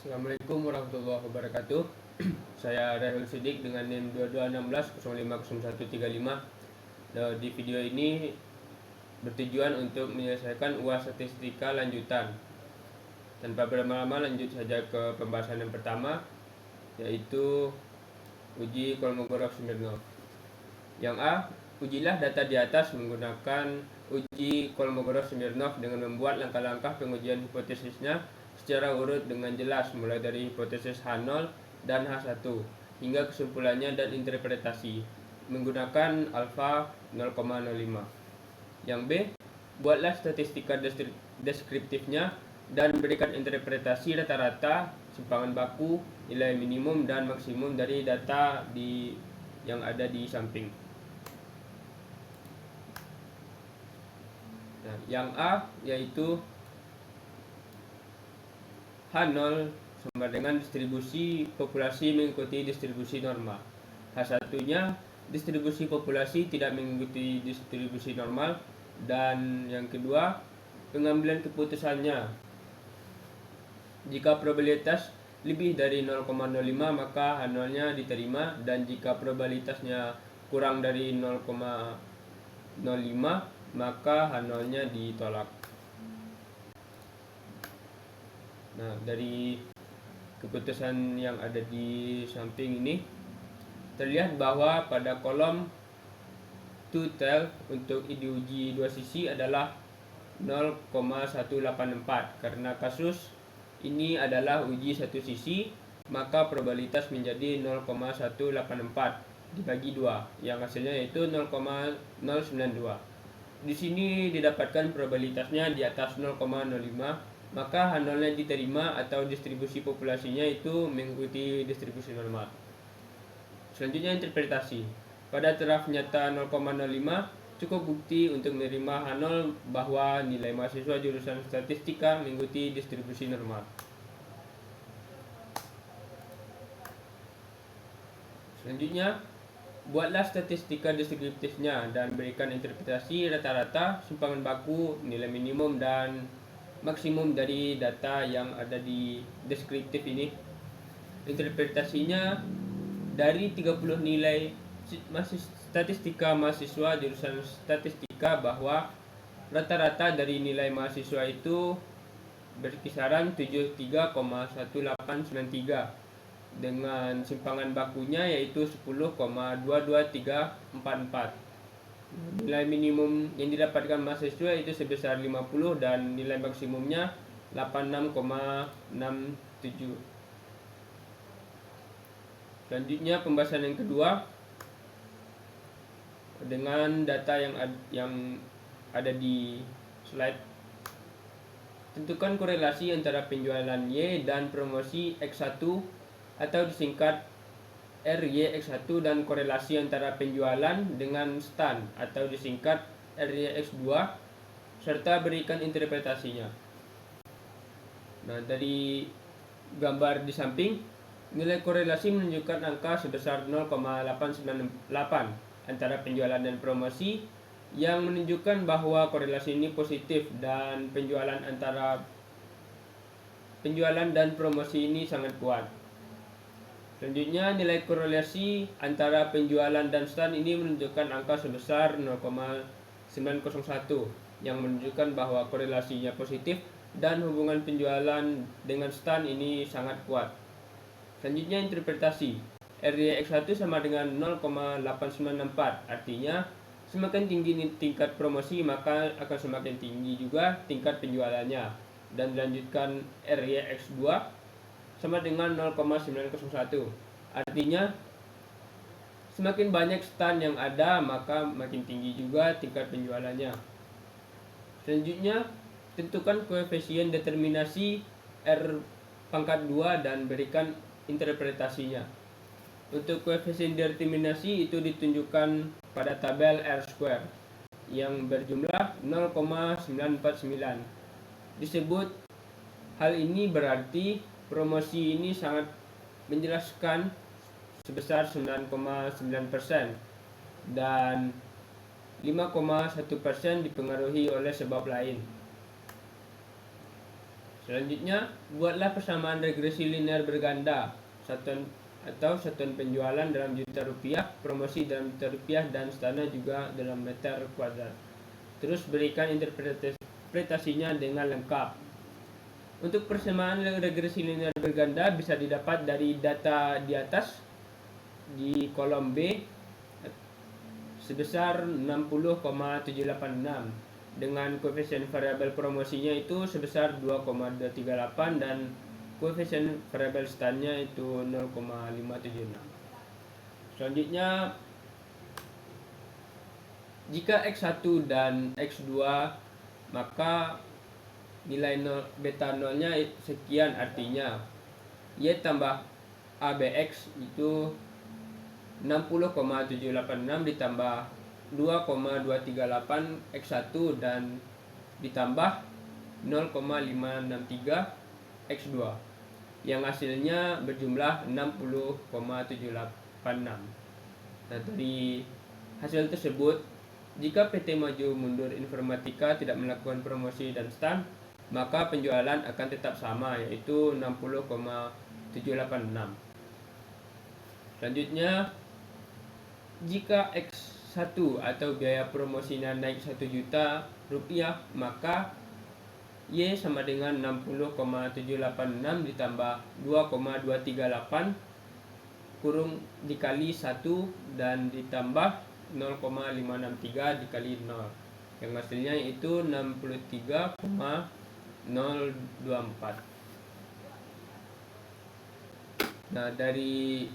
Assalamualaikum warahmatullahi wabarakatuh. Saya Rahul Sidik dengan NIM 2216050135. Di video ini bertujuan untuk menyelesaikan UAS statistika lanjutan. Tanpa berlama-lama, lanjut saja ke pembahasan yang pertama, yaitu uji Kolmogorov-Smirnov. Yang A, ujilah data di atas menggunakan uji Kolmogorov-Smirnov dengan membuat langkah-langkah pengujian hipotesisnya secara urut dengan jelas, mulai dari hipotesis H0 dan H1 hingga kesimpulannya dan interpretasi menggunakan alfa 0,05. Yang B, buatlah statistika deskriptifnya dan berikan interpretasi rata-rata, simpangan baku, nilai minimum dan maksimum dari data yang ada di samping. Nah, yang A yaitu H0 sama dengan distribusi populasi mengikuti distribusi normal. H1-nya distribusi populasi tidak mengikuti distribusi normal. Dan yang kedua, pengambilan keputusannya. Jika probabilitas lebih dari 0,05 maka H0-nya diterima, dan jika probabilitasnya kurang dari 0,05 maka H0-nya ditolak. Nah, dari keputusan yang ada di samping ini terlihat bahwa pada kolom to tell untuk diuji dua sisi adalah 0,184. Karena kasus ini adalah uji satu sisi, maka probabilitas menjadi 0,184 dibagi 2, yang hasilnya yaitu 0,092. Di sini didapatkan probabilitasnya di atas 0,05, maka H0-nya diterima atau distribusi populasinya itu mengikuti distribusi normal. Selanjutnya interpretasi. Pada taraf nyata 0,05 cukup bukti untuk menerima H0 bahwa nilai mahasiswa jurusan statistika mengikuti distribusi normal. Selanjutnya, buatlah statistika deskriptifnya dan berikan interpretasi rata-rata, simpangan baku, nilai minimum dan maksimum dari data yang ada di deskriptif ini. Interpretasinya dari 30 nilai statistika mahasiswa jurusan statistika bahwa rata-rata dari nilai mahasiswa itu berkisaran 73,1893 dengan simpangan bakunya yaitu 10,22344. Nilai minimum yang didapatkan mahasiswa itu sebesar 50 dan nilai maksimumnya 86,67. Selanjutnya pembahasan yang kedua dengan data yang ada di slide. Tentukan korelasi antara penjualan Y dan promosi X1 atau disingkat RYX1 dan korelasi antara penjualan dengan stand atau disingkat RYX2 serta berikan interpretasinya. Nah, dari gambar di samping, nilai korelasi menunjukkan angka sebesar 0,898 antara penjualan dan promosi, yang menunjukkan bahwa korelasi ini positif dan penjualan dan promosi ini sangat kuat. Selanjutnya, nilai korelasi antara penjualan dan stand ini menunjukkan angka sebesar 0,901 yang menunjukkan bahwa korelasinya positif dan hubungan penjualan dengan stand ini sangat kuat. Selanjutnya interpretasi. RYX1 sama dengan 0,8964, artinya semakin tinggi tingkat promosi maka akan semakin tinggi juga tingkat penjualannya. Dan dilanjutkan RYX2 sama dengan 0,901, artinya semakin banyak stand yang ada maka makin tinggi juga tingkat penjualannya. Selanjutnya, tentukan koefisien determinasi R⁻² dan berikan interpretasinya. Untuk koefisien determinasi itu ditunjukkan pada tabel R² yang berjumlah 0,949. Disebut hal ini berarti promosi ini sangat menjelaskan sebesar 9,9% dan 5,1% dipengaruhi oleh sebab lain. Selanjutnya, buatlah persamaan regresi linear berganda satuan penjualan dalam juta rupiah, promosi dalam juta rupiah, dan standar juga dalam meter kuadrat. Terus berikan interpretasinya dengan lengkap. Untuk persamaan regresi linear berganda bisa didapat dari data di atas di kolom B sebesar 60,786 dengan koefisien variabel promosinya itu sebesar 2,238 dan koefisien variabel standnya itu 0,576. Selanjutnya, jika X1 dan X2 maka nilai beta 0-nya sekian, artinya Y tambah ABX itu 60,786 ditambah 2,238 X1 dan ditambah 0,563 X2 yang hasilnya berjumlah 60,786. Nah, dari hasil tersebut, jika PT Maju Mundur Informatika tidak melakukan promosi dan stand, maka penjualan akan tetap sama, yaitu 60,786. Selanjutnya, jika X1 atau biaya promosinya naik 1 juta rupiah, maka Y sama dengan 60,786 ditambah 2,238 kurung dikali 1 dan ditambah 0,563 dikali 0 yang hasilnya itu 63,024. Nah, dari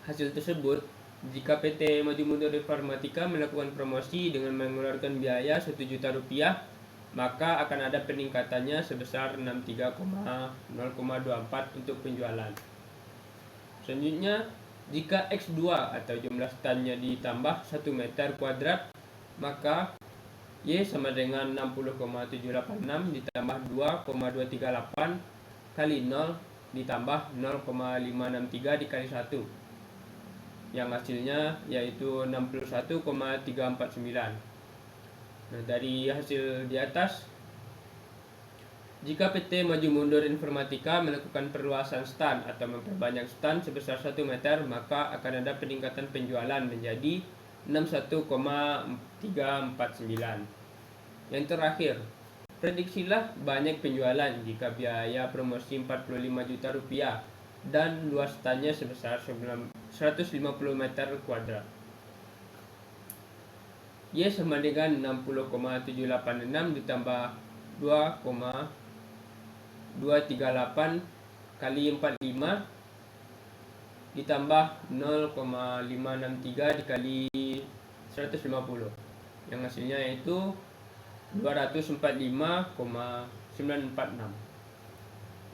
hasil tersebut, jika PT Maju Mundur Informatika melakukan promosi dengan mengeluarkan biaya 1 juta rupiah, maka akan ada peningkatannya sebesar 63,024 untuk penjualan. Selanjutnya, jika X2 atau jumlah standnya ditambah 1 meter kuadrat, maka Y sama dengan 60,786 ditambah 2,238 kali 0 ditambah 0,563 dikali 1 yang hasilnya yaitu 61,349. Nah, dari hasil di atas, jika PT Maju Mundur Informatika melakukan perluasan stand atau memperbanyak stand sebesar 1 meter, maka akan ada peningkatan penjualan menjadi 61,349. Yang terakhir, prediksilah banyak penjualan jika biaya promosi 45 juta rupiah dan luas standnya sebesar 150 meter kuadrat. Y sama dengan 60,786 ditambah 2,238 kali 45 ditambah 0,563 dikali 150 yang hasilnya yaitu 245,946.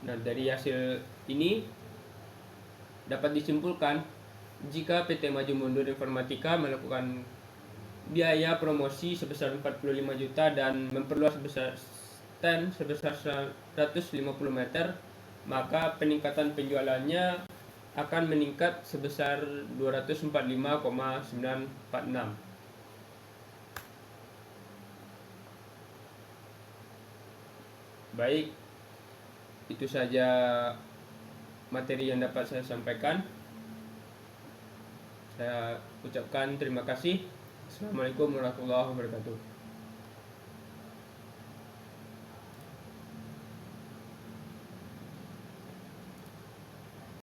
Nah, dari hasil ini dapat disimpulkan jika PT Maju Mundur Informatika melakukan biaya promosi sebesar 45 juta dan memperluas stand sebesar 150 meter, maka peningkatan penjualannya akan meningkat sebesar 245,946. Baik, itu saja materi yang dapat saya sampaikan. Saya ucapkan terima kasih. Assalamualaikum warahmatullahi wabarakatuh.